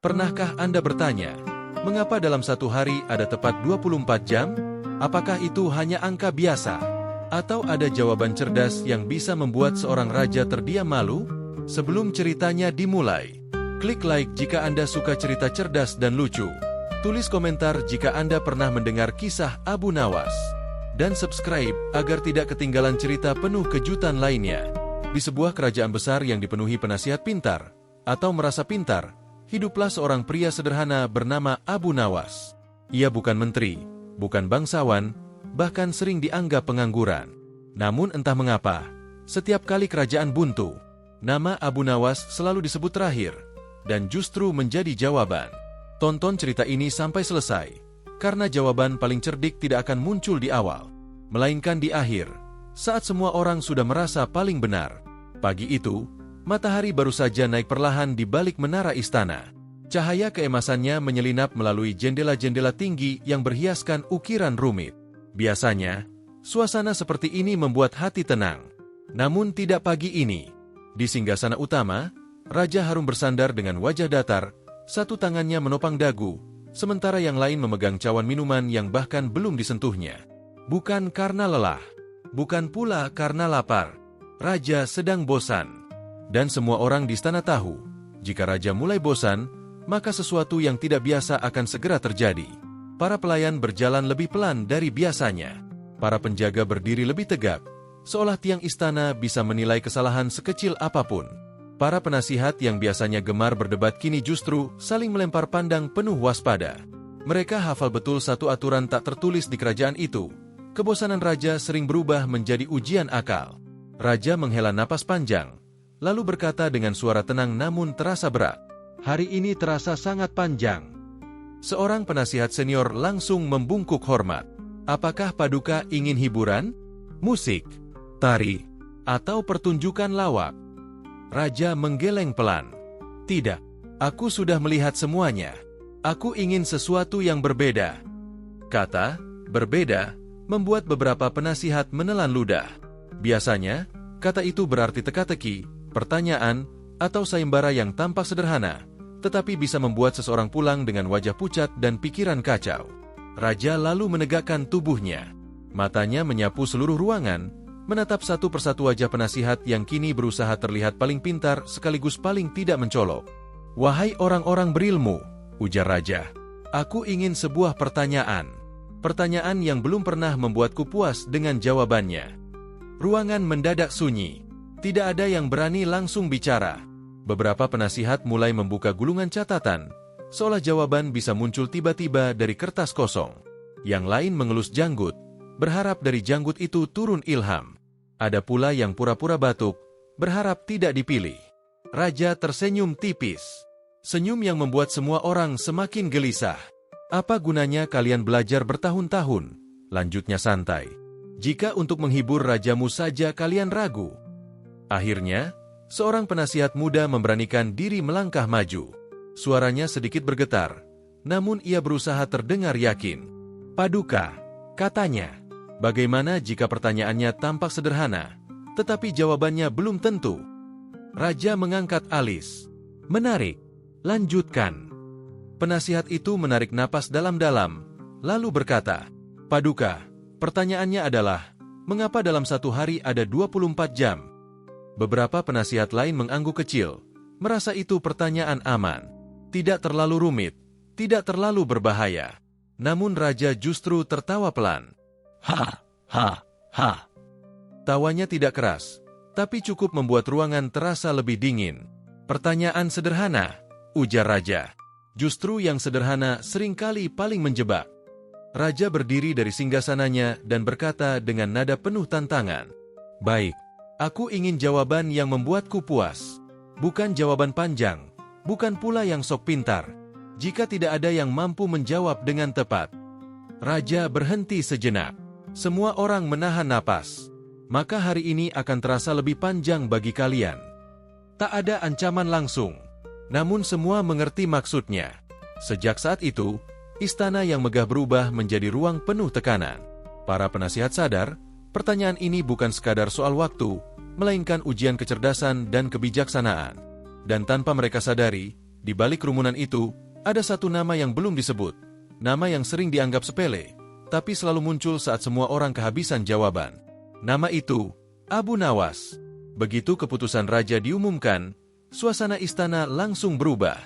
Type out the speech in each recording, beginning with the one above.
Pernahkah Anda bertanya, mengapa dalam satu hari ada tepat 24 jam? Apakah itu hanya angka biasa? Atau ada jawaban cerdas yang bisa membuat seorang raja terdiam malu? Sebelum ceritanya dimulai, klik like jika Anda suka cerita cerdas dan lucu. Tulis komentar jika Anda pernah mendengar kisah Abu Nawas. Dan subscribe agar tidak ketinggalan cerita penuh kejutan lainnya. Di sebuah kerajaan besar yang dipenuhi penasihat pintar, atau merasa pintar, hiduplah seorang pria sederhana bernama Abu Nawas. Ia bukan menteri, bukan bangsawan, bahkan sering dianggap pengangguran. Namun entah mengapa, setiap kali kerajaan buntu, nama Abu Nawas selalu disebut terakhir, dan justru menjadi jawaban. Tonton cerita ini sampai selesai, karena jawaban paling cerdik tidak akan muncul di awal, melainkan di akhir, saat semua orang sudah merasa paling benar. Pagi itu, matahari baru saja naik perlahan di balik menara istana. Cahaya keemasannya menyelinap melalui jendela-jendela tinggi yang berhiaskan ukiran rumit. Biasanya, suasana seperti ini membuat hati tenang. Namun tidak pagi ini. Di singgasana utama, Raja Harun bersandar dengan wajah datar, satu tangannya menopang dagu, sementara yang lain memegang cawan minuman yang bahkan belum disentuhnya. Bukan karena lelah, bukan pula karena lapar. Raja sedang bosan. Dan semua orang di istana tahu, jika raja mulai bosan, maka sesuatu yang tidak biasa akan segera terjadi. Para pelayan berjalan lebih pelan dari biasanya. Para penjaga berdiri lebih tegak, seolah tiang istana bisa menilai kesalahan sekecil apapun. Para penasihat yang biasanya gemar berdebat kini justru saling melempar pandang penuh waspada. Mereka hafal betul satu aturan tak tertulis di kerajaan itu. Kebosanan raja sering berubah menjadi ujian akal. Raja menghela napas panjang, lalu berkata dengan suara tenang namun terasa berat, "Hari ini terasa sangat panjang." Seorang penasihat senior langsung membungkuk hormat. "Apakah Paduka ingin hiburan? Musik, tari, atau pertunjukan lawak?" Raja menggeleng pelan. "Tidak, aku sudah melihat semuanya. Aku ingin sesuatu yang berbeda." Kata "berbeda" membuat beberapa penasihat menelan ludah. Biasanya, kata itu berarti teka-teki, pertanyaan, atau sayembara yang tampak sederhana, tetapi bisa membuat seseorang pulang dengan wajah pucat dan pikiran kacau. Raja lalu menegakkan tubuhnya. Matanya menyapu seluruh ruangan, menatap satu persatu wajah penasihat yang kini berusaha terlihat paling pintar sekaligus paling tidak mencolok. "Wahai orang-orang berilmu," ujar raja, "aku ingin sebuah pertanyaan. Pertanyaan yang belum pernah membuatku puas dengan jawabannya." Ruangan mendadak sunyi. Tidak ada yang berani langsung bicara. Beberapa penasihat mulai membuka gulungan catatan, seolah jawaban bisa muncul tiba-tiba dari kertas kosong. Yang lain mengelus janggut, berharap dari janggut itu turun ilham. Ada pula yang pura-pura batuk, berharap tidak dipilih. Raja tersenyum tipis. Senyum yang membuat semua orang semakin gelisah. "Apa gunanya kalian belajar bertahun-tahun?" lanjutnya santai. "Jika untuk menghibur rajamu saja kalian ragu." Akhirnya, seorang penasihat muda memberanikan diri melangkah maju. Suaranya sedikit bergetar, namun ia berusaha terdengar yakin. "Paduka," katanya, "bagaimana jika pertanyaannya tampak sederhana, tetapi jawabannya belum tentu?" Raja mengangkat alis. "Menarik. Lanjutkan." Penasihat itu menarik napas dalam-dalam, lalu berkata, "Paduka, pertanyaannya adalah, mengapa dalam satu hari ada 24 jam? Beberapa penasihat lain mengangguk kecil, merasa itu pertanyaan aman. Tidak terlalu rumit, tidak terlalu berbahaya. Namun raja justru tertawa pelan. "Ha, ha, ha." Tawanya tidak keras, tapi cukup membuat ruangan terasa lebih dingin. "Pertanyaan sederhana," ujar raja. "Justru yang sederhana seringkali paling menjebak." Raja berdiri dari singgasananya dan berkata dengan nada penuh tantangan, "Baik, aku ingin jawaban yang membuatku puas. Bukan jawaban panjang, bukan pula yang sok pintar. Jika tidak ada yang mampu menjawab dengan tepat." Raja berhenti sejenak. Semua orang menahan napas. "Maka hari ini akan terasa lebih panjang bagi kalian." Tak ada ancaman langsung, namun semua mengerti maksudnya. Sejak saat itu, istana yang megah berubah menjadi ruang penuh tekanan. Para penasihat sadar, pertanyaan ini bukan sekadar soal waktu, melainkan ujian kecerdasan dan kebijaksanaan. Dan tanpa mereka sadari, Di balik kerumunan itu, ada satu nama yang belum disebut. Nama yang sering dianggap sepele, tapi selalu muncul saat semua orang kehabisan jawaban. Nama itu, Abu Nawas. Begitu keputusan raja diumumkan, suasana istana langsung berubah.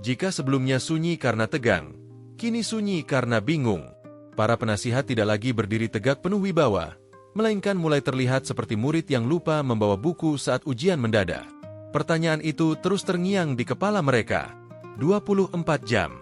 Jika sebelumnya sunyi karena tegang, kini sunyi karena bingung. Para penasihat tidak lagi berdiri tegak penuh wibawa, melainkan mulai terlihat seperti murid yang lupa membawa buku saat ujian mendadak. Pertanyaan itu terus terngiang di kepala mereka. 24 jam.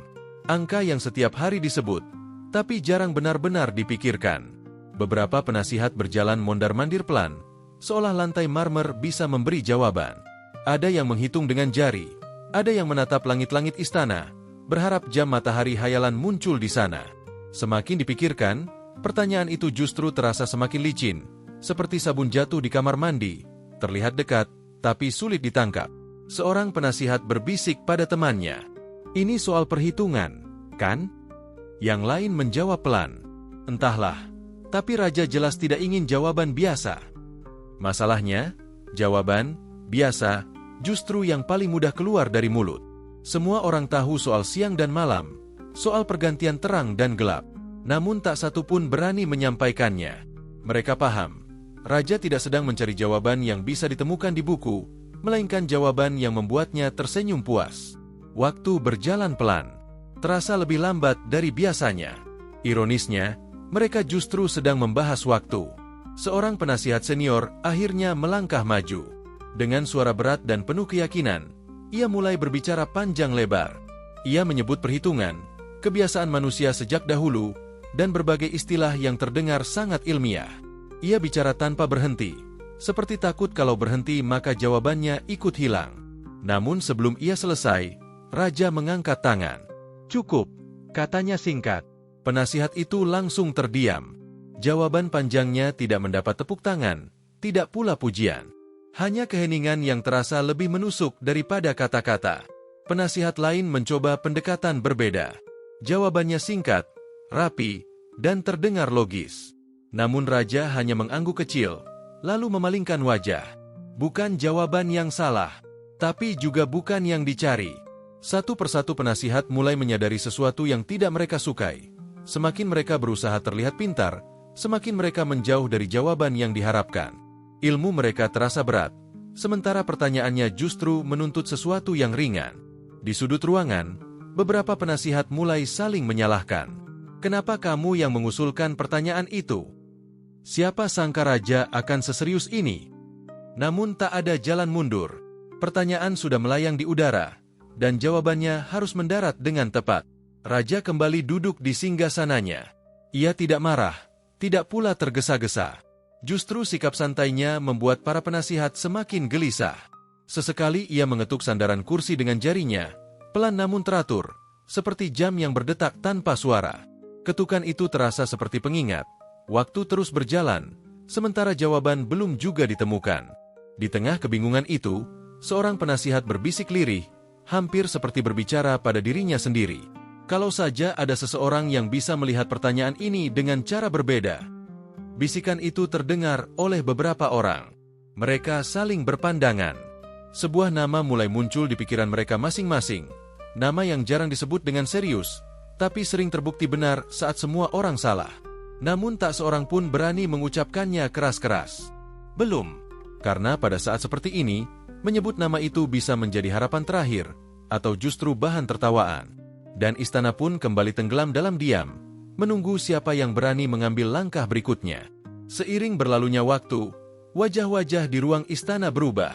Angka yang setiap hari disebut, tapi jarang benar-benar dipikirkan. Beberapa penasihat berjalan mondar-mandir pelan, seolah lantai marmer bisa memberi jawaban. Ada yang menghitung dengan jari, ada yang menatap langit-langit istana, berharap jam matahari hayalan muncul di sana. Semakin dipikirkan, pertanyaan itu justru terasa semakin licin, seperti sabun jatuh di kamar mandi, terlihat dekat, tapi sulit ditangkap. Seorang penasihat berbisik pada temannya, "Ini soal perhitungan, kan?" Yang lain menjawab pelan, "Entahlah, tapi raja jelas tidak ingin jawaban biasa." Masalahnya, jawaban biasa justru yang paling mudah keluar dari mulut. Semua orang tahu soal siang dan malam, soal pergantian terang dan gelap. Namun tak satu pun berani menyampaikannya. Mereka paham, raja tidak sedang mencari jawaban yang bisa ditemukan di buku, melainkan jawaban yang membuatnya tersenyum puas. Waktu berjalan pelan, terasa lebih lambat dari biasanya. Ironisnya, mereka justru sedang membahas waktu. Seorang penasihat senior akhirnya melangkah maju. Dengan suara berat dan penuh keyakinan, ia mulai berbicara panjang lebar. Ia menyebut perhitungan, kebiasaan manusia sejak dahulu, dan berbagai istilah yang terdengar sangat ilmiah. Ia bicara tanpa berhenti, seperti takut kalau berhenti maka jawabannya ikut hilang. Namun sebelum ia selesai, raja mengangkat tangan. "Cukup," katanya singkat. Penasihat itu langsung terdiam. Jawaban panjangnya tidak mendapat tepuk tangan, tidak pula pujian. Hanya keheningan yang terasa lebih menusuk daripada kata-kata. Penasihat lain mencoba pendekatan berbeda. Jawabannya singkat, rapi, dan terdengar logis. Namun raja hanya mengangguk kecil, lalu memalingkan wajah. Bukan jawaban yang salah, tapi juga bukan yang dicari. Satu persatu penasihat mulai menyadari sesuatu yang tidak mereka sukai. Semakin mereka berusaha terlihat pintar, semakin mereka menjauh dari jawaban yang diharapkan. Ilmu mereka terasa berat, sementara pertanyaannya justru menuntut sesuatu yang ringan. Di sudut ruangan, beberapa penasihat mulai saling menyalahkan. "Kenapa kamu yang mengusulkan pertanyaan itu? Siapa sangka raja akan seserius ini?" Namun tak ada jalan mundur. Pertanyaan sudah melayang di udara, dan jawabannya harus mendarat dengan tepat. Raja kembali duduk di singgasananya. Ia tidak marah, tidak pula tergesa-gesa. Justru sikap santainya membuat para penasihat semakin gelisah. Sesekali ia mengetuk sandaran kursi dengan jarinya, pelan namun teratur, seperti jam yang berdetak tanpa suara. Ketukan itu terasa seperti pengingat. Waktu terus berjalan, sementara jawaban belum juga ditemukan. Di tengah kebingungan itu, seorang penasihat berbisik lirih, hampir seperti berbicara pada dirinya sendiri. Kalau saja ada seseorang yang bisa melihat pertanyaan ini dengan cara berbeda. Bisikan itu terdengar oleh beberapa orang. Mereka saling berpandangan. Sebuah nama mulai muncul di pikiran mereka masing-masing. Nama yang jarang disebut dengan serius, tapi sering terbukti benar saat semua orang salah. Namun tak seorang pun berani mengucapkannya keras-keras. Belum, karena pada saat seperti ini, menyebut nama itu bisa menjadi harapan terakhir, atau justru bahan tertawaan. Dan istana pun kembali tenggelam dalam diam, menunggu siapa yang berani mengambil langkah berikutnya. Seiring berlalunya waktu, wajah-wajah di ruang istana berubah.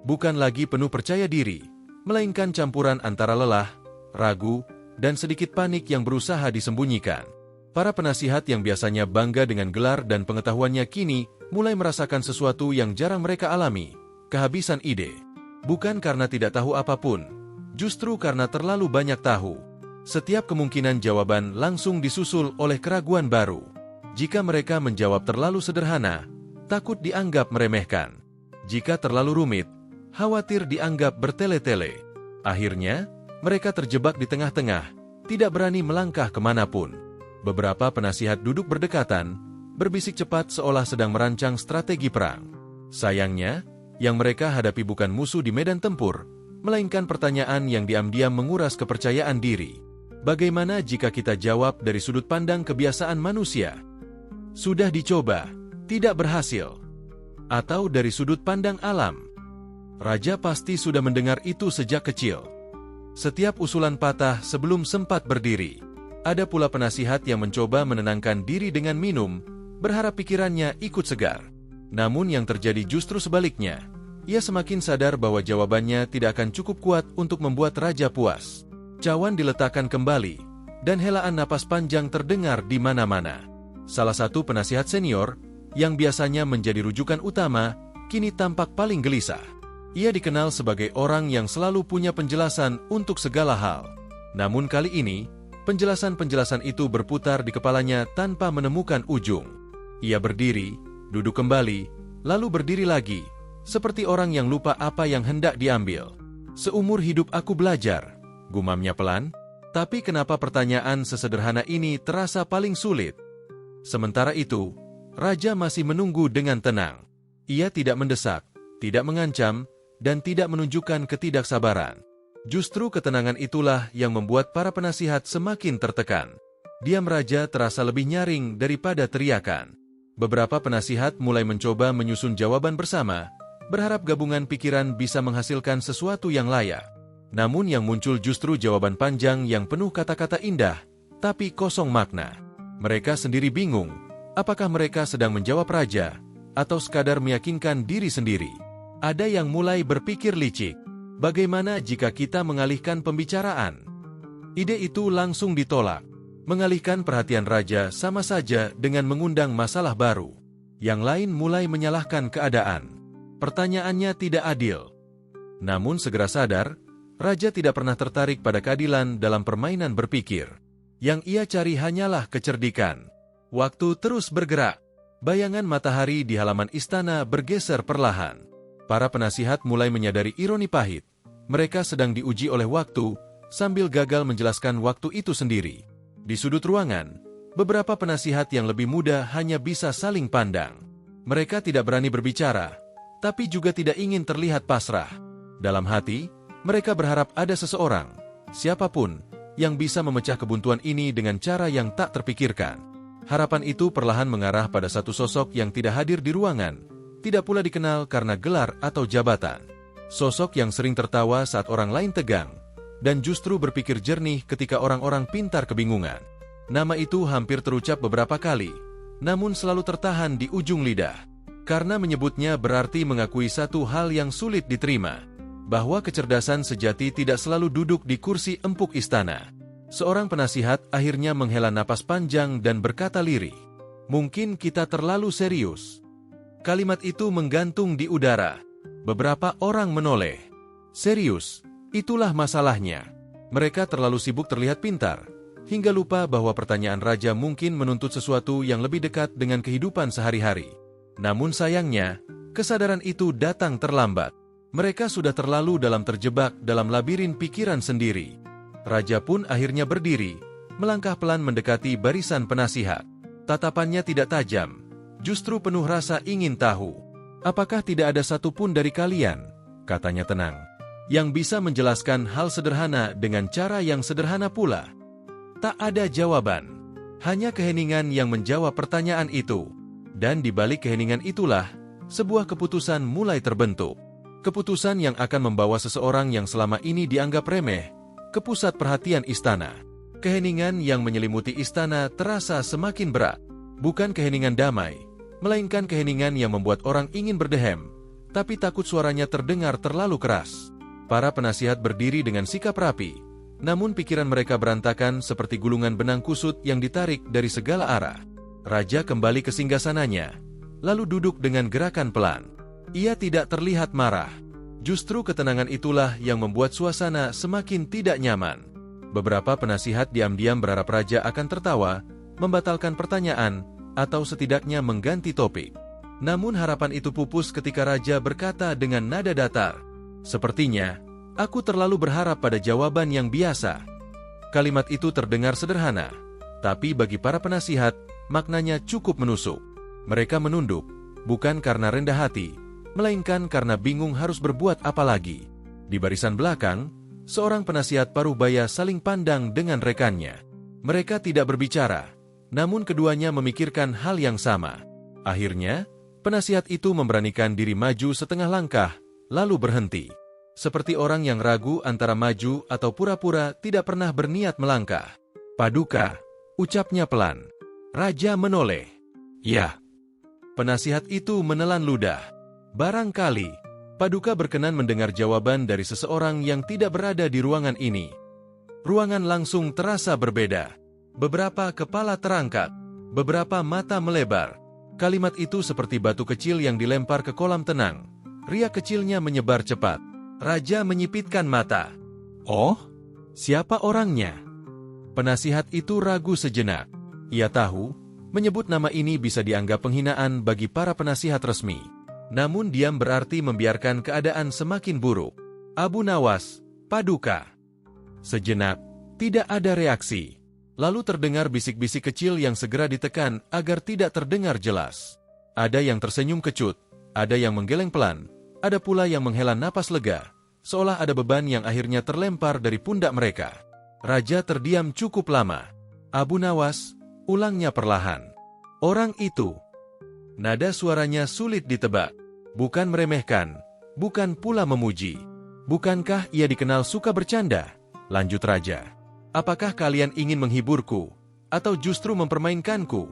Bukan lagi penuh percaya diri, melainkan campuran antara lelah, ragu, dan sedikit panik yang berusaha disembunyikan. Para penasihat yang biasanya bangga dengan gelar dan pengetahuannya kini mulai merasakan sesuatu yang jarang mereka alami, kehabisan ide. Bukan karena tidak tahu apapun, justru karena terlalu banyak tahu. Setiap kemungkinan jawaban langsung disusul oleh keraguan baru. Jika mereka menjawab terlalu sederhana, takut dianggap meremehkan. Jika terlalu rumit, khawatir dianggap bertele-tele. Akhirnya, mereka terjebak di tengah-tengah, tidak berani melangkah kemanapun. Beberapa penasihat duduk berdekatan, berbisik cepat seolah sedang merancang strategi perang. Sayangnya, yang mereka hadapi bukan musuh di medan tempur, melainkan pertanyaan yang diam-diam menguras kepercayaan diri. Bagaimana jika kita jawab dari sudut pandang kebiasaan manusia? Sudah dicoba, tidak berhasil. Atau dari sudut pandang alam? Raja pasti sudah mendengar itu sejak kecil. Setiap usulan patah sebelum sempat berdiri. Ada pula penasihat yang mencoba menenangkan diri dengan minum, berharap pikirannya ikut segar. Namun yang terjadi justru sebaliknya. Ia semakin sadar bahwa jawabannya tidak akan cukup kuat untuk membuat raja puas. Cawan diletakkan kembali, dan helaan napas panjang terdengar di mana-mana. Salah satu penasihat senior, yang biasanya menjadi rujukan utama, kini tampak paling gelisah. Ia dikenal sebagai orang yang selalu punya penjelasan untuk segala hal. Namun kali ini, penjelasan-penjelasan itu berputar di kepalanya tanpa menemukan ujung. Ia berdiri, duduk kembali, lalu berdiri lagi, seperti orang yang lupa apa yang hendak diambil. Seumur hidup aku belajar, gumamnya pelan, tapi kenapa pertanyaan sesederhana ini terasa paling sulit? Sementara itu, raja masih menunggu dengan tenang. Ia tidak mendesak, tidak mengancam, dan tidak menunjukkan ketidaksabaran. Justru ketenangan itulah yang membuat para penasihat semakin tertekan. Diam raja terasa lebih nyaring daripada teriakan. Beberapa penasihat mulai mencoba menyusun jawaban bersama, berharap gabungan pikiran bisa menghasilkan sesuatu yang layak. Namun yang muncul justru jawaban panjang yang penuh kata-kata indah, tapi kosong makna. Mereka sendiri bingung, apakah mereka sedang menjawab raja, atau sekadar meyakinkan diri sendiri. Ada yang mulai berpikir licik. Bagaimana jika kita mengalihkan pembicaraan? Ide itu langsung ditolak. Mengalihkan perhatian raja sama saja dengan mengundang masalah baru. Yang lain mulai menyalahkan keadaan. Pertanyaannya tidak adil. Namun segera sadar, raja tidak pernah tertarik pada keadilan dalam permainan berpikir. Yang ia cari hanyalah kecerdikan. Waktu terus bergerak. Bayangan matahari di halaman istana bergeser perlahan. Para penasihat mulai menyadari ironi pahit. Mereka sedang diuji oleh waktu, sambil gagal menjelaskan waktu itu sendiri. Di sudut ruangan, beberapa penasihat yang lebih muda hanya bisa saling pandang. Mereka tidak berani berbicara, tapi juga tidak ingin terlihat pasrah. Dalam hati, mereka berharap ada seseorang, siapapun, yang bisa memecah kebuntuan ini dengan cara yang tak terpikirkan. Harapan itu perlahan mengarah pada satu sosok yang tidak hadir di ruangan, tidak pula dikenal karena gelar atau jabatan. Sosok yang sering tertawa saat orang lain tegang, dan justru berpikir jernih ketika orang-orang pintar kebingungan. Nama itu hampir terucap beberapa kali, namun selalu tertahan di ujung lidah. Karena menyebutnya berarti mengakui satu hal yang sulit diterima, bahwa kecerdasan sejati tidak selalu duduk di kursi empuk istana. Seorang penasihat akhirnya menghela napas panjang dan berkata lirih, "Mungkin kita terlalu serius." Kalimat itu menggantung di udara. Beberapa orang menoleh. Serius, itulah masalahnya. Mereka terlalu sibuk terlihat pintar, hingga lupa bahwa pertanyaan raja mungkin menuntut sesuatu yang lebih dekat dengan kehidupan sehari-hari. Namun sayangnya, kesadaran itu datang terlambat. Mereka sudah terlalu terjebak dalam labirin pikiran sendiri. Raja pun akhirnya berdiri, melangkah pelan mendekati barisan penasihat. Tatapannya tidak tajam, justru penuh rasa ingin tahu. "Apakah tidak ada satupun dari kalian," katanya tenang, "yang bisa menjelaskan hal sederhana dengan cara yang sederhana pula?" Tak ada jawaban, hanya keheningan yang menjawab pertanyaan itu. Dan di balik keheningan itulah, sebuah keputusan mulai terbentuk. Keputusan yang akan membawa seseorang yang selama ini dianggap remeh ke pusat perhatian istana. Keheningan yang menyelimuti istana terasa semakin berat. Bukan keheningan damai, melainkan keheningan yang membuat orang ingin berdehem, tapi takut suaranya terdengar terlalu keras. Para penasihat berdiri dengan sikap rapi, namun pikiran mereka berantakan seperti gulungan benang kusut yang ditarik dari segala arah. Raja kembali ke singgasananya, lalu duduk dengan gerakan pelan. Ia tidak terlihat marah. Justru ketenangan itulah yang membuat suasana semakin tidak nyaman. Beberapa penasihat diam-diam berharap raja akan tertawa, membatalkan pertanyaan, atau setidaknya mengganti topik. Namun harapan itu pupus ketika raja berkata dengan nada datar, "Sepertinya, aku terlalu berharap pada jawaban yang biasa." Kalimat itu terdengar sederhana, tapi bagi para penasihat, maknanya cukup menusuk. Mereka menunduk, bukan karena rendah hati, melainkan karena bingung harus berbuat apa lagi. Di barisan belakang, seorang penasihat Parubaya saling pandang dengan rekannya. Mereka tidak berbicara, namun keduanya memikirkan hal yang sama. Akhirnya, penasihat itu memberanikan diri maju setengah langkah, lalu berhenti. Seperti orang yang ragu antara maju atau pura-pura tidak pernah berniat melangkah. "Paduka," ucapnya pelan. Raja menoleh. "Ya." Penasihat itu menelan ludah. Barangkali Paduka berkenan mendengar jawaban dari seseorang yang tidak berada di ruangan ini. Ruangan langsung terasa berbeda. Beberapa kepala terangkat, beberapa mata melebar. Kalimat itu seperti batu kecil yang dilempar ke kolam tenang. Riak kecilnya menyebar cepat. Raja menyipitkan mata. "Oh, siapa orangnya?" Penasihat itu ragu sejenak. Ia tahu, menyebut nama ini bisa dianggap penghinaan bagi para penasihat resmi. Namun diam berarti membiarkan keadaan semakin buruk. "Abu Nawas, Paduka." Sejenak, tidak ada reaksi. Lalu terdengar bisik-bisik kecil yang segera ditekan agar tidak terdengar jelas. Ada yang tersenyum kecut, ada yang menggeleng pelan, ada pula yang menghela napas lega, seolah ada beban yang akhirnya terlempar dari pundak mereka. Raja terdiam cukup lama. "Abu Nawas," ulangnya perlahan. "Orang itu." Nada suaranya sulit ditebak. Bukan meremehkan, bukan pula memuji. "Bukankah ia dikenal suka bercanda?" lanjut Raja. "Apakah kalian ingin menghiburku, atau justru mempermainkanku?"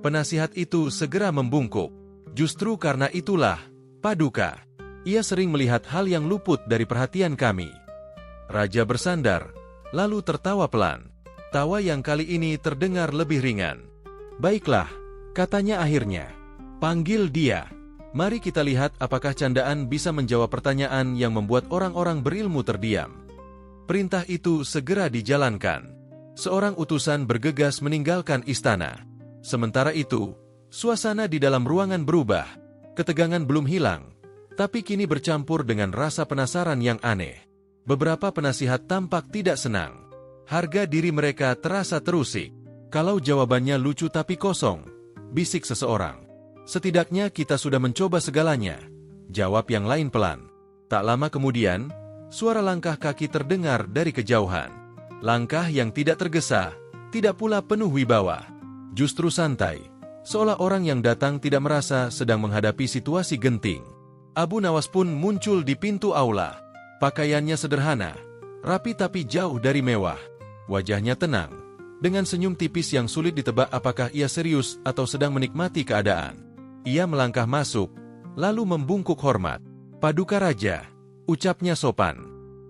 Penasihat itu segera membungkuk. "Justru karena itulah, Paduka. Ia sering melihat hal yang luput dari perhatian kami." Raja bersandar, lalu tertawa pelan. Tawa yang kali ini terdengar lebih ringan. "Baiklah," katanya akhirnya. "Panggil dia. Mari kita lihat apakah candaan bisa menjawab pertanyaan yang membuat orang-orang berilmu terdiam." Perintah itu segera dijalankan. Seorang utusan bergegas meninggalkan istana. Sementara itu, suasana di dalam ruangan berubah. Ketegangan belum hilang, tapi kini bercampur dengan rasa penasaran yang aneh. Beberapa penasihat tampak tidak senang. Harga diri mereka terasa terusik. "Kalau jawabannya lucu tapi kosong," bisik seseorang. "Setidaknya kita sudah mencoba segalanya," jawab yang lain pelan. Tak lama kemudian, suara langkah kaki terdengar dari kejauhan. Langkah yang tidak tergesa, tidak pula penuh wibawa. Justru santai, seolah orang yang datang tidak merasa sedang menghadapi situasi genting. Abu Nawas pun muncul di pintu aula. Pakaiannya sederhana, rapi tapi jauh dari mewah. Wajahnya tenang, dengan senyum tipis yang sulit ditebak apakah ia serius atau sedang menikmati keadaan. Ia melangkah masuk, lalu membungkuk hormat. "Paduka Raja," ucapnya sopan.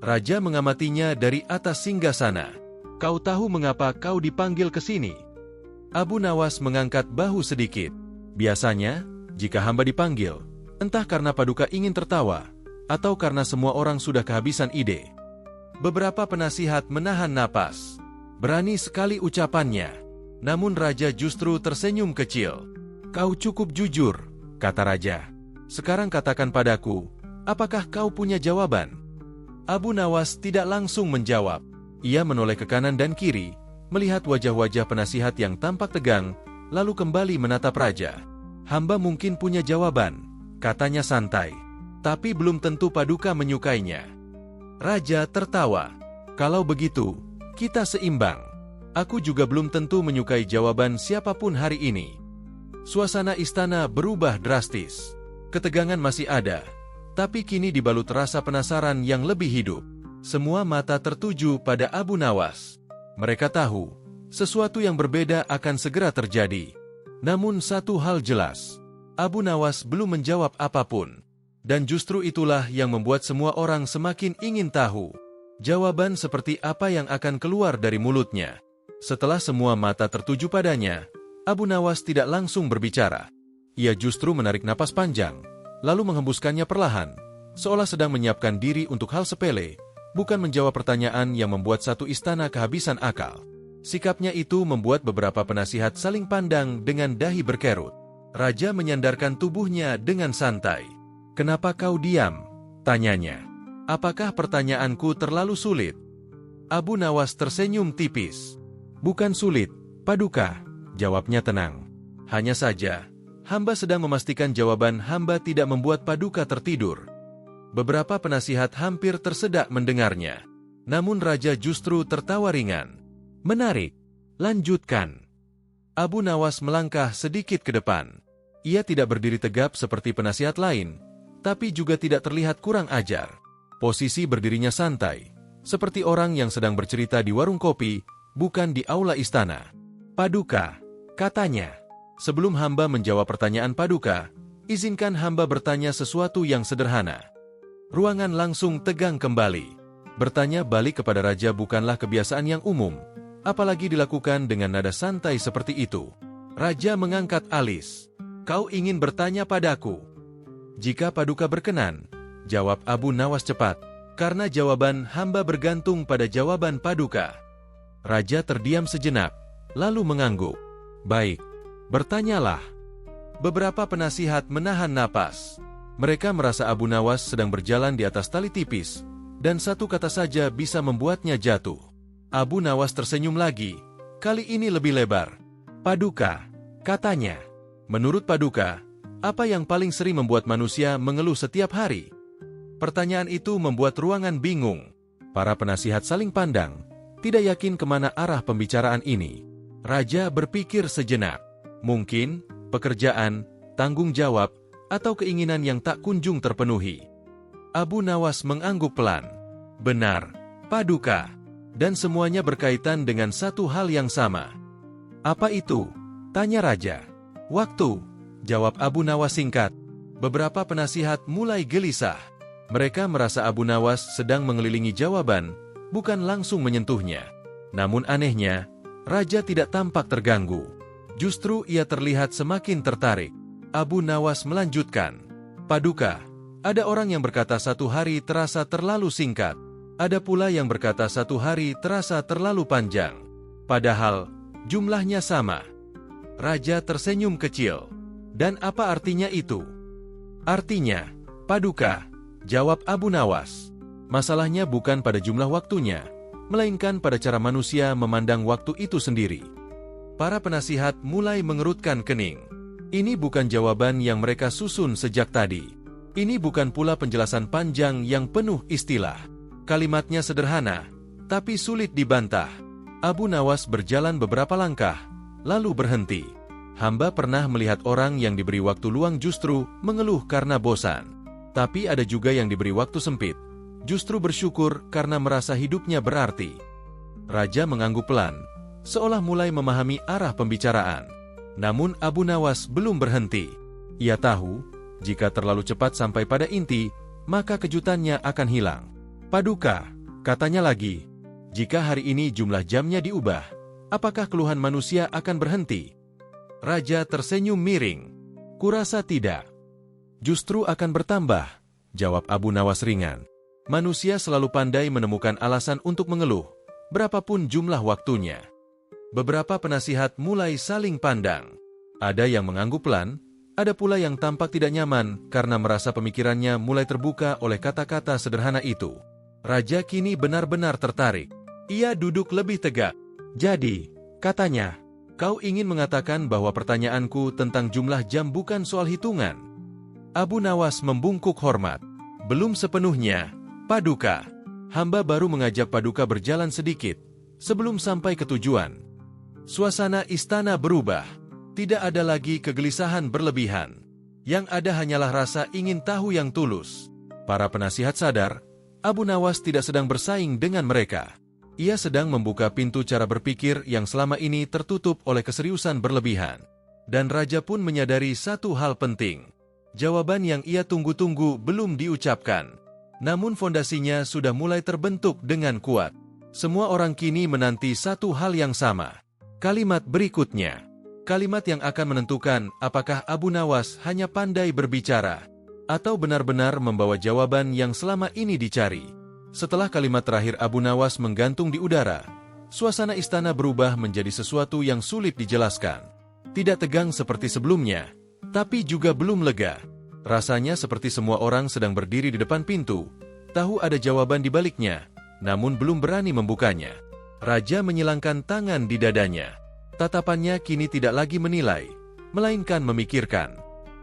Raja mengamatinya dari atas singgasana. "Kau tahu mengapa kau dipanggil ke sini?" Abu Nawas mengangkat bahu sedikit. "Biasanya, jika hamba dipanggil, entah karena Paduka ingin tertawa, atau karena semua orang sudah kehabisan ide." Beberapa penasihat menahan napas. Berani sekali ucapannya. Namun Raja justru tersenyum kecil. "Kau cukup jujur," kata Raja. "Sekarang katakan padaku, apakah kau punya jawaban?" Abu Nawas tidak langsung menjawab. Ia menoleh ke kanan dan kiri, melihat wajah-wajah penasihat yang tampak tegang, lalu kembali menatap Raja. "Hamba mungkin punya jawaban," katanya santai. "Tapi belum tentu Paduka menyukainya." Raja tertawa. "Kalau begitu, kita seimbang. Aku juga belum tentu menyukai jawaban siapapun hari ini." Suasana istana berubah drastis. Ketegangan masih ada, tapi kini dibalut rasa penasaran yang lebih hidup. Semua mata tertuju pada Abu Nawas. Mereka tahu, sesuatu yang berbeda akan segera terjadi. Namun satu hal jelas, Abu Nawas belum menjawab apapun. Dan justru itulah yang membuat semua orang semakin ingin tahu. Jawaban seperti apa yang akan keluar dari mulutnya. Setelah semua mata tertuju padanya, Abu Nawas tidak langsung berbicara. Ia justru menarik napas panjang, lalu menghembuskannya perlahan, seolah sedang menyiapkan diri untuk hal sepele, bukan menjawab pertanyaan yang membuat satu istana kehabisan akal. Sikapnya itu membuat beberapa penasihat saling pandang dengan dahi berkerut. Raja menyandarkan tubuhnya dengan santai. "Kenapa kau diam?" tanyanya. "Apakah pertanyaanku terlalu sulit?" Abu Nawas tersenyum tipis. "Bukan sulit, Paduka," jawabnya tenang. "Hanya saja, hamba sedang memastikan jawaban hamba tidak membuat Paduka tertidur." Beberapa penasihat hampir tersedak mendengarnya. Namun raja justru tertawa ringan. Menarik. Lanjutkan. Abu Nawas melangkah sedikit ke depan. Ia tidak berdiri tegap seperti penasihat lain, tapi juga tidak terlihat kurang ajar. Posisi berdirinya santai, seperti orang yang sedang bercerita di warung kopi, bukan di aula istana. Paduka, katanya. Sebelum hamba menjawab pertanyaan Paduka, izinkan hamba bertanya sesuatu yang sederhana. Ruangan langsung tegang kembali. Bertanya balik kepada raja bukanlah kebiasaan yang umum, apalagi dilakukan dengan nada santai seperti itu. Raja mengangkat alis. Kau ingin bertanya padaku? Jika Paduka berkenan, jawab Abu Nawas cepat, karena jawaban hamba bergantung pada jawaban Paduka. Raja terdiam sejenak, lalu mengangguk. Baik, bertanyalah. Beberapa penasihat menahan napas. Mereka merasa Abu Nawas sedang berjalan di atas tali tipis, dan satu kata saja bisa membuatnya jatuh. Abu Nawas tersenyum lagi, kali ini lebih lebar. Paduka, katanya. Menurut Paduka, apa yang paling sering membuat manusia mengeluh setiap hari? Pertanyaan itu membuat ruangan bingung. Para penasihat saling pandang, tidak yakin kemana arah pembicaraan ini. Raja berpikir sejenak. Mungkin, pekerjaan, tanggung jawab, atau keinginan yang tak kunjung terpenuhi. Abu Nawas mengangguk pelan. Benar, Paduka. Dan semuanya berkaitan dengan satu hal yang sama. Apa itu? Tanya Raja. Waktu, jawab Abu Nawas singkat. Beberapa penasihat mulai gelisah. Mereka merasa Abu Nawas sedang mengelilingi jawaban, bukan langsung menyentuhnya. Namun anehnya, Raja tidak tampak terganggu. Justru ia terlihat semakin tertarik. Abu Nawas melanjutkan. Paduka, ada orang yang berkata satu hari terasa terlalu singkat. Ada pula yang berkata satu hari terasa terlalu panjang. Padahal, jumlahnya sama. Raja tersenyum kecil. Dan apa artinya itu? Artinya, Paduka, jawab Abu Nawas. Masalahnya bukan pada jumlah waktunya, melainkan pada cara manusia memandang waktu itu sendiri. Para penasihat mulai mengerutkan kening. Ini bukan jawaban yang mereka susun sejak tadi. Ini bukan pula penjelasan panjang yang penuh istilah. Kalimatnya sederhana, tapi sulit dibantah. Abu Nawas berjalan beberapa langkah, lalu berhenti. Hamba pernah melihat orang yang diberi waktu luang justru mengeluh karena bosan. Tapi ada juga yang diberi waktu sempit, justru bersyukur karena merasa hidupnya berarti. Raja mengangguk pelan, seolah mulai memahami arah pembicaraan. Namun Abu Nawas belum berhenti. Ia tahu, jika terlalu cepat sampai pada inti, maka kejutannya akan hilang. Paduka, katanya lagi, jika hari ini jumlah jamnya diubah, apakah keluhan manusia akan berhenti? Raja tersenyum miring. Kurasa tidak. Justru akan bertambah, jawab Abu Nawas ringan. Manusia selalu pandai menemukan alasan untuk mengeluh, berapapun jumlah waktunya. Beberapa penasihat mulai saling pandang. Ada yang mengangguk pelan, ada pula yang tampak tidak nyaman karena merasa pemikirannya mulai terbuka oleh kata-kata sederhana itu. Raja kini benar-benar tertarik. Ia duduk lebih tegak. Jadi, katanya, kau ingin mengatakan bahwa pertanyaanku tentang jumlah jam bukan soal hitungan? Abu Nawas membungkuk hormat. Belum sepenuhnya, Paduka. Hamba baru mengajak Paduka berjalan sedikit, sebelum sampai ke tujuan. Suasana istana berubah. Tidak ada lagi kegelisahan berlebihan. Yang ada hanyalah rasa ingin tahu yang tulus. Para penasihat sadar, Abu Nawas tidak sedang bersaing dengan mereka. Ia sedang membuka pintu cara berpikir yang selama ini tertutup oleh keseriusan berlebihan. Dan Raja pun menyadari satu hal penting. Jawaban yang ia tunggu-tunggu belum diucapkan. Namun fondasinya sudah mulai terbentuk dengan kuat. Semua orang kini menanti satu hal yang sama. Kalimat berikutnya. Kalimat yang akan menentukan apakah Abu Nawas hanya pandai berbicara, atau benar-benar membawa jawaban yang selama ini dicari. Setelah kalimat terakhir Abu Nawas menggantung di udara, suasana istana berubah menjadi sesuatu yang sulit dijelaskan. Tidak tegang seperti sebelumnya, tapi juga belum lega. Rasanya seperti semua orang sedang berdiri di depan pintu, tahu ada jawaban di baliknya, namun belum berani membukanya. Raja menyilangkan tangan di dadanya. Tatapannya kini tidak lagi menilai, melainkan memikirkan.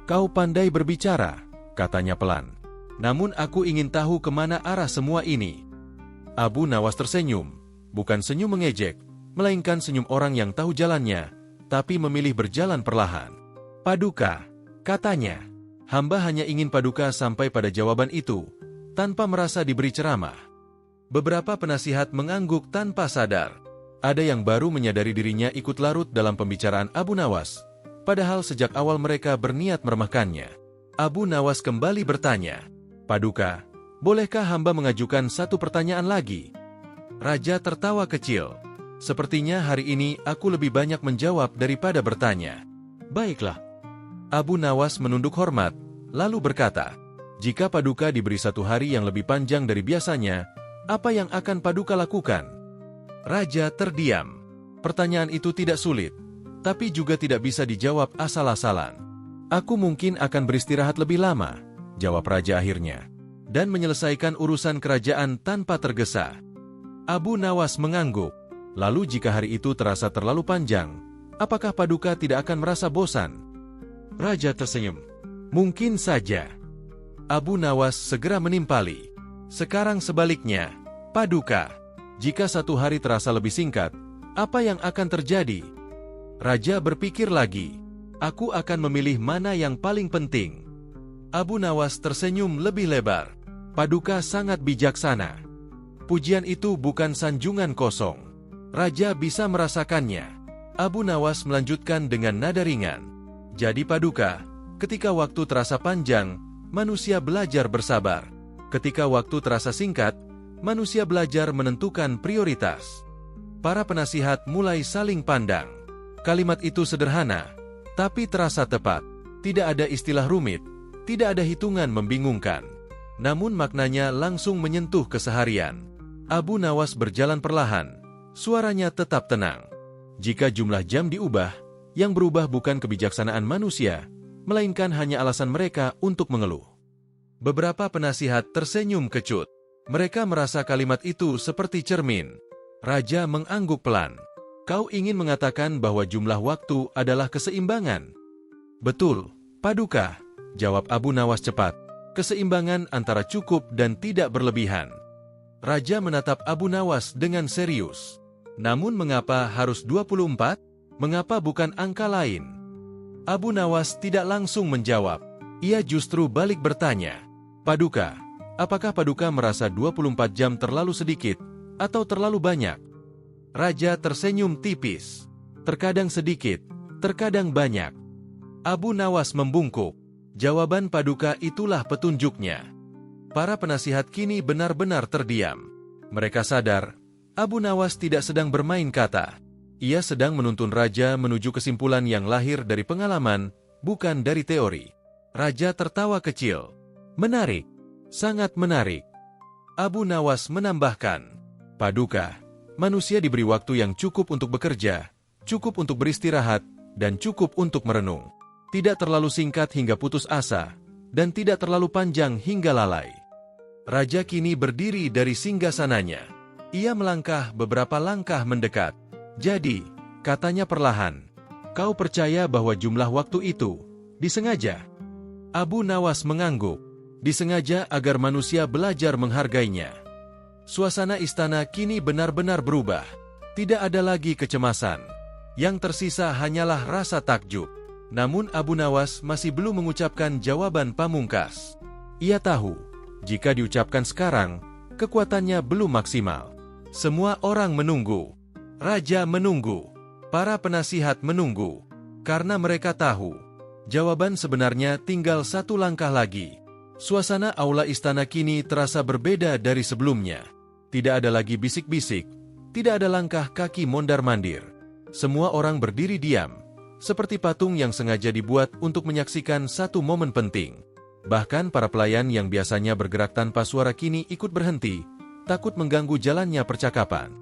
Kau pandai berbicara, katanya pelan. Namun aku ingin tahu kemana arah semua ini. Abu Nawas tersenyum, bukan senyum mengejek, melainkan senyum orang yang tahu jalannya, tapi memilih berjalan perlahan. Paduka, katanya, hamba hanya ingin Paduka sampai pada jawaban itu, tanpa merasa diberi ceramah. Beberapa penasihat mengangguk tanpa sadar. Ada yang baru menyadari dirinya ikut larut dalam pembicaraan Abu Nawas, padahal sejak awal mereka berniat meremehkannya. Abu Nawas kembali bertanya, Paduka, bolehkah hamba mengajukan satu pertanyaan lagi? Raja tertawa kecil. Sepertinya hari ini aku lebih banyak menjawab daripada bertanya. Baiklah. Abu Nawas menunduk hormat, lalu berkata, jika Paduka diberi 1 hari yang lebih panjang dari biasanya, apa yang akan Paduka lakukan? Raja terdiam. Pertanyaan itu tidak sulit, tapi juga tidak bisa dijawab asal-asalan. Aku mungkin akan beristirahat lebih lama, jawab Raja akhirnya, dan menyelesaikan urusan kerajaan tanpa tergesa. Abu Nawas mengangguk. Lalu jika hari itu terasa terlalu panjang, apakah Paduka tidak akan merasa bosan? Raja tersenyum. Mungkin saja. Abu Nawas segera menimpali. Sekarang sebaliknya, Paduka, jika 1 hari terasa lebih singkat, apa yang akan terjadi? Raja berpikir lagi. Aku akan memilih mana yang paling penting. Abu Nawas tersenyum lebih lebar. Paduka sangat bijaksana. Pujian itu bukan sanjungan kosong. Raja bisa merasakannya. Abu Nawas melanjutkan dengan nada ringan. Jadi Paduka, ketika waktu terasa panjang, manusia belajar bersabar. Ketika waktu terasa singkat, manusia belajar menentukan prioritas. Para penasihat mulai saling pandang. Kalimat itu sederhana, tapi terasa tepat. Tidak ada istilah rumit, tidak ada hitungan membingungkan. Namun maknanya langsung menyentuh keseharian. Abu Nawas berjalan perlahan. Suaranya tetap tenang. Jika jumlah jam diubah, yang berubah bukan kebijaksanaan manusia, melainkan hanya alasan mereka untuk mengeluh. Beberapa penasihat tersenyum kecut. Mereka merasa kalimat itu seperti cermin. Raja mengangguk pelan. Kau ingin mengatakan bahwa jumlah waktu adalah keseimbangan? Betul, Paduka, jawab Abu Nawas cepat. Keseimbangan antara cukup dan tidak berlebihan. Raja menatap Abu Nawas dengan serius. Namun mengapa harus 24? Mengapa bukan angka lain? Abu Nawas tidak langsung menjawab. Ia justru balik bertanya, Paduka, apakah Paduka merasa 24 jam terlalu sedikit atau terlalu banyak? Raja tersenyum tipis. Terkadang sedikit, terkadang banyak. Abu Nawas membungkuk. Jawaban Paduka itulah petunjuknya. Para penasihat kini benar-benar terdiam. Mereka sadar, Abu Nawas tidak sedang bermain kata. Ia sedang menuntun Raja menuju kesimpulan yang lahir dari pengalaman, bukan dari teori. Raja tertawa kecil. Menarik, sangat menarik. Abu Nawas menambahkan, Paduka, manusia diberi waktu yang cukup untuk bekerja, cukup untuk beristirahat, dan cukup untuk merenung. Tidak terlalu singkat hingga putus asa, dan tidak terlalu panjang hingga lalai. Raja kini berdiri dari singgasananya. Ia melangkah beberapa langkah mendekat. Jadi, katanya perlahan, kau percaya bahwa jumlah waktu itu disengaja? Abu Nawas mengangguk. Disengaja agar manusia belajar menghargainya. Suasana istana kini benar-benar berubah. Tidak ada lagi kecemasan. Yang tersisa hanyalah rasa takjub. Namun Abu Nawas masih belum mengucapkan jawaban pamungkas. Ia tahu, jika diucapkan sekarang, kekuatannya belum maksimal. Semua orang menunggu. Raja menunggu. Para penasihat menunggu. Karena mereka tahu, jawaban sebenarnya tinggal 1 langkah lagi. Suasana aula istana kini terasa berbeda dari sebelumnya. Tidak ada lagi bisik-bisik. Tidak ada langkah kaki mondar-mandir. Semua orang berdiri diam, seperti patung yang sengaja dibuat untuk menyaksikan satu momen penting. Bahkan para pelayan yang biasanya bergerak tanpa suara kini ikut berhenti, takut mengganggu jalannya percakapan.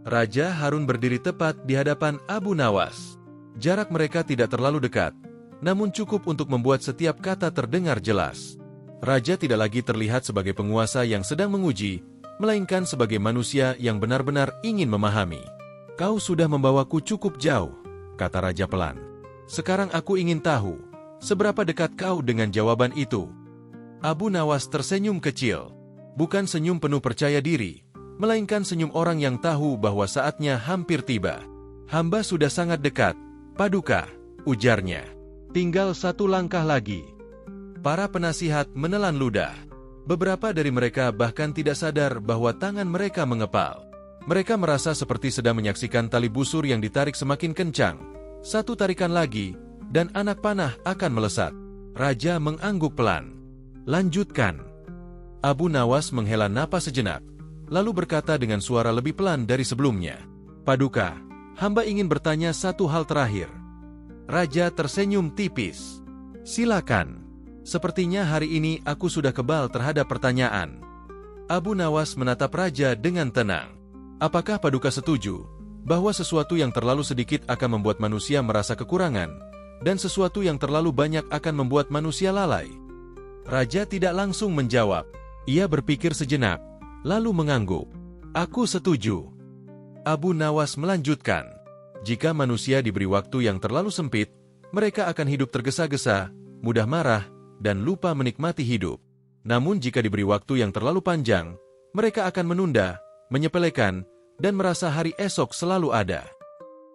Raja Harun berdiri tepat di hadapan Abu Nawas. Jarak mereka tidak terlalu dekat, namun cukup untuk membuat setiap kata terdengar jelas. Raja tidak lagi terlihat sebagai penguasa yang sedang menguji, melainkan sebagai manusia yang benar-benar ingin memahami. Kau sudah membawaku cukup jauh, kata Raja pelan. Sekarang aku ingin tahu, seberapa dekat kau dengan jawaban itu? Abu Nawas tersenyum kecil. Bukan senyum penuh percaya diri, melainkan senyum orang yang tahu bahwa saatnya hampir tiba. Hamba sudah sangat dekat, Paduka, ujarnya. Tinggal satu langkah lagi. Para penasihat menelan ludah. Beberapa dari mereka bahkan tidak sadar bahwa tangan mereka mengepal. Mereka merasa seperti sedang menyaksikan tali busur yang ditarik semakin kencang. Satu tarikan lagi, dan anak panah akan melesat. Raja mengangguk pelan. Lanjutkan. Abu Nawas menghela napas sejenak, lalu berkata dengan suara lebih pelan dari sebelumnya. Paduka, hamba ingin bertanya satu hal terakhir. Raja tersenyum tipis. Silakan. Sepertinya hari ini aku sudah kebal terhadap pertanyaan. Abu Nawas menatap Raja dengan tenang. Apakah Paduka setuju bahwa sesuatu yang terlalu sedikit akan membuat manusia merasa kekurangan, dan sesuatu yang terlalu banyak akan membuat manusia lalai? Raja tidak langsung menjawab. Ia berpikir sejenak, lalu mengangguk. Aku setuju. Abu Nawas melanjutkan. Jika manusia diberi waktu yang terlalu sempit, mereka akan hidup tergesa-gesa, mudah marah, dan lupa menikmati hidup. Namun jika diberi waktu yang terlalu panjang, mereka akan menunda, menyepelekan, dan merasa hari esok selalu ada.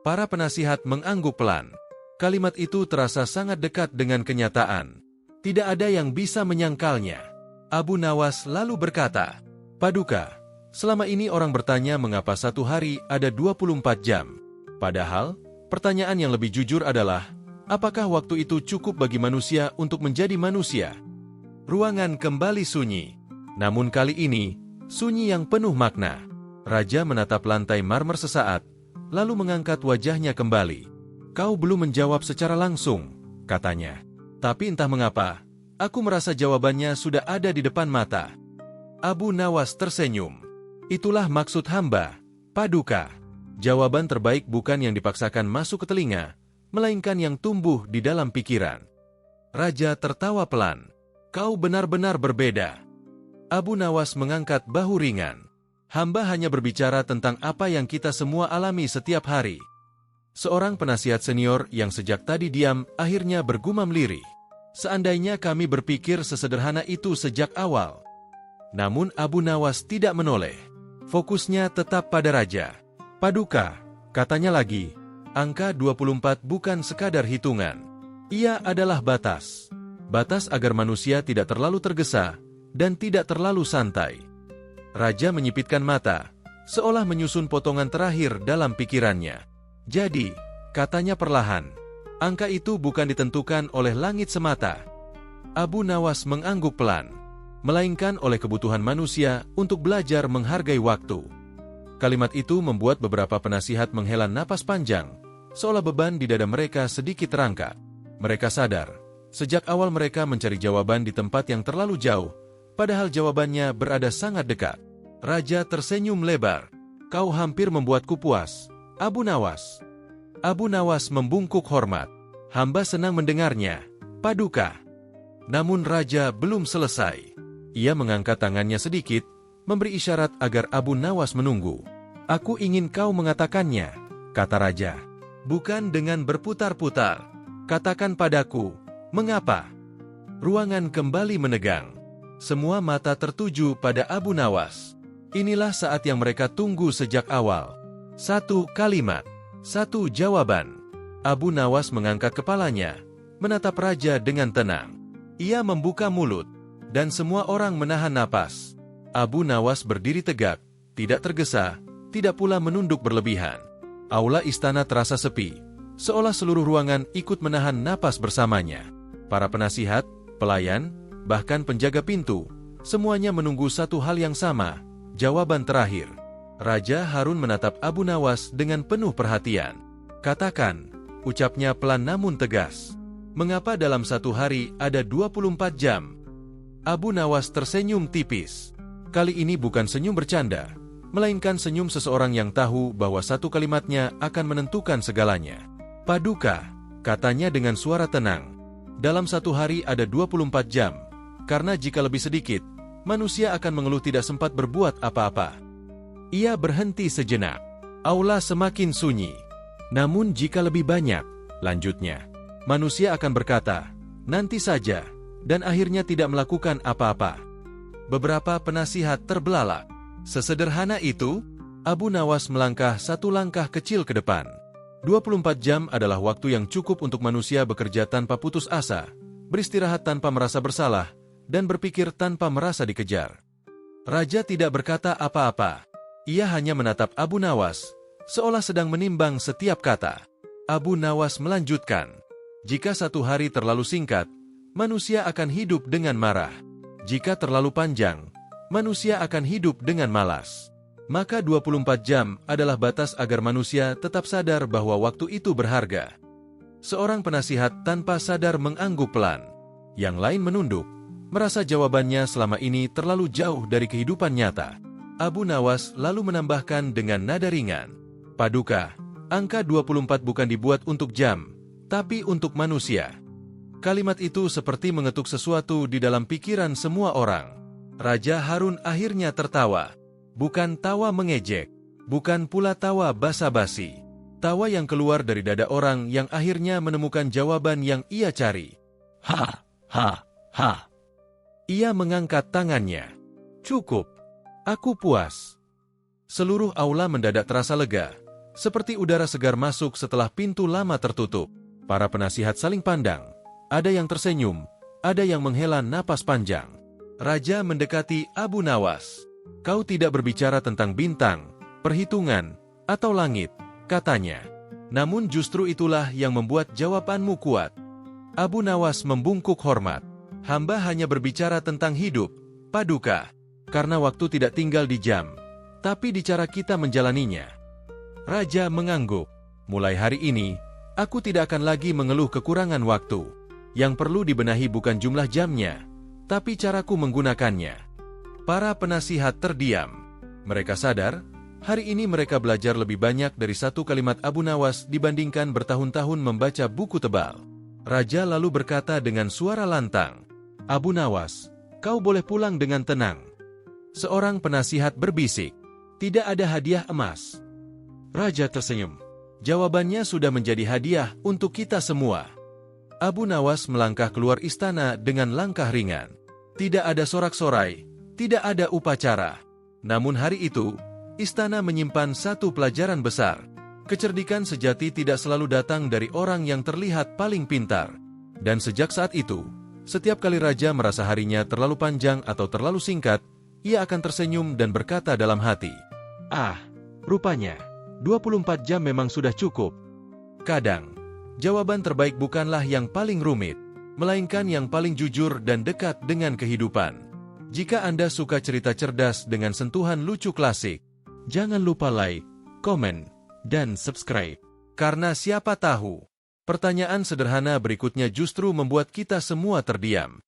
Para penasihat mengangguk pelan. Kalimat itu terasa sangat dekat dengan kenyataan. Tidak ada yang bisa menyangkalnya. Abu Nawas lalu berkata, Paduka, selama ini orang bertanya mengapa satu hari ada 24 jam. Padahal, pertanyaan yang lebih jujur adalah, apakah waktu itu cukup bagi manusia untuk menjadi manusia? Ruangan kembali sunyi. Namun kali ini, sunyi yang penuh makna. Raja menatap lantai marmer sesaat, lalu mengangkat wajahnya kembali. Kau belum menjawab secara langsung, katanya. Tapi entah mengapa, aku merasa jawabannya sudah ada di depan mata. Abu Nawas tersenyum. Itulah maksud hamba, Paduka. Jawaban terbaik bukan yang dipaksakan masuk ke telinga, melainkan yang tumbuh di dalam pikiran. Raja tertawa pelan. Kau benar-benar berbeda. Abu Nawas mengangkat bahu ringan. Hamba hanya berbicara tentang apa yang kita semua alami setiap hari. Seorang penasihat senior yang sejak tadi diam akhirnya bergumam lirih. Seandainya kami berpikir sesederhana itu sejak awal. Namun Abu Nawas tidak menoleh. Fokusnya tetap pada Raja. Paduka, katanya lagi, angka 24 bukan sekadar hitungan. Ia adalah batas. Batas agar manusia tidak terlalu tergesa dan tidak terlalu santai. Raja menyipitkan mata, seolah menyusun potongan terakhir dalam pikirannya. Jadi, katanya perlahan, angka itu bukan ditentukan oleh langit semata. Abu Nawas mengangguk pelan, melainkan oleh kebutuhan manusia untuk belajar menghargai waktu. Kalimat itu membuat beberapa penasihat menghela napas panjang, seolah beban di dada mereka sedikit terangkat. Mereka sadar, sejak awal mereka mencari jawaban di tempat yang terlalu jauh, padahal jawabannya berada sangat dekat. Raja tersenyum lebar. Kau hampir membuatku puas, Abu Nawas. Abu Nawas membungkuk hormat. Hamba senang mendengarnya, Paduka. Namun Raja belum selesai. Ia mengangkat tangannya sedikit, memberi isyarat agar Abu Nawas menunggu. Aku ingin kau mengatakannya, kata Raja. Bukan dengan berputar-putar. Katakan padaku, mengapa? Ruangan kembali menegang. Semua mata tertuju pada Abu Nawas. Inilah saat yang mereka tunggu sejak awal. Satu kalimat, satu jawaban. Abu Nawas mengangkat kepalanya, menatap Raja dengan tenang. Ia membuka mulut, dan semua orang menahan napas. Abu Nawas berdiri tegak, tidak tergesa, tidak pula menunduk berlebihan. Aula istana terasa sepi, seolah seluruh ruangan ikut menahan napas bersamanya. Para penasihat, pelayan, bahkan penjaga pintu, semuanya menunggu satu hal yang sama, jawaban terakhir. Raja Harun menatap Abu Nawas dengan penuh perhatian. Katakan, ucapnya pelan namun tegas. Mengapa dalam satu hari ada 24 jam? Abu Nawas tersenyum tipis. Kali ini bukan senyum bercanda, melainkan senyum seseorang yang tahu bahwa satu kalimatnya akan menentukan segalanya. Paduka, katanya dengan suara tenang. Dalam satu hari ada 24 jam, karena jika lebih sedikit, manusia akan mengeluh tidak sempat berbuat apa-apa. Ia berhenti sejenak. Aula semakin sunyi. Namun jika lebih banyak, lanjutnya, manusia akan berkata, nanti saja, dan akhirnya tidak melakukan apa-apa. Beberapa penasihat terbelalak. Sesederhana itu, Abu Nawas melangkah satu langkah kecil ke depan. 24 jam adalah waktu yang cukup untuk manusia bekerja tanpa putus asa, beristirahat tanpa merasa bersalah, dan berpikir tanpa merasa dikejar. Raja tidak berkata apa-apa. Ia hanya menatap Abu Nawas, seolah sedang menimbang setiap kata. Abu Nawas melanjutkan, jika satu hari terlalu singkat, manusia akan hidup dengan marah. Jika terlalu panjang, manusia akan hidup dengan malas. Maka 24 jam adalah batas agar manusia tetap sadar bahwa waktu itu berharga. Seorang penasihat tanpa sadar mengangguk pelan. Yang lain menunduk, merasa jawabannya selama ini terlalu jauh dari kehidupan nyata. Abu Nawas lalu menambahkan dengan nada ringan, Paduka, angka 24 bukan dibuat untuk jam, tapi untuk manusia. Kalimat itu seperti mengetuk sesuatu di dalam pikiran semua orang. Raja Harun akhirnya tertawa. Bukan tawa mengejek, bukan pula tawa basa-basi. Tawa yang keluar dari dada orang yang akhirnya menemukan jawaban yang ia cari. Ha, ha, ha. Ia mengangkat tangannya. Cukup, aku puas. Seluruh aula mendadak terasa lega, seperti udara segar masuk setelah pintu lama tertutup. Para penasihat saling pandang. Ada yang tersenyum, ada yang menghela napas panjang. Raja mendekati Abu Nawas. Kau tidak berbicara tentang bintang, perhitungan, atau langit, katanya. Namun justru itulah yang membuat jawabanmu kuat. Abu Nawas membungkuk hormat. Hamba hanya berbicara tentang hidup, Paduka, karena waktu tidak tinggal di jam, tapi di cara kita menjalaninya. Raja mengangguk. Mulai hari ini, aku tidak akan lagi mengeluh kekurangan waktu. Yang perlu dibenahi bukan jumlah jamnya, tapi caraku menggunakannya. Para penasihat terdiam. Mereka sadar, hari ini mereka belajar lebih banyak dari satu kalimat Abu Nawas dibandingkan bertahun-tahun membaca buku tebal. Raja lalu berkata dengan suara lantang, Abu Nawas, kau boleh pulang dengan tenang. Seorang penasihat berbisik, tidak ada hadiah emas. Raja tersenyum. Jawabannya sudah menjadi hadiah untuk kita semua. Abu Nawas melangkah keluar istana dengan langkah ringan. Tidak ada sorak-sorai, tidak ada upacara. Namun hari itu, istana menyimpan satu pelajaran besar. Kecerdikan sejati tidak selalu datang dari orang yang terlihat paling pintar. Dan sejak saat itu, setiap kali raja merasa harinya terlalu panjang atau terlalu singkat, ia akan tersenyum dan berkata dalam hati, ah, rupanya, 24 jam memang sudah cukup. Kadang, jawaban terbaik bukanlah yang paling rumit, melainkan yang paling jujur dan dekat dengan kehidupan. Jika Anda suka cerita cerdas dengan sentuhan lucu klasik, jangan lupa like, komen, dan subscribe. Karena siapa tahu, pertanyaan sederhana berikutnya justru membuat kita semua terdiam.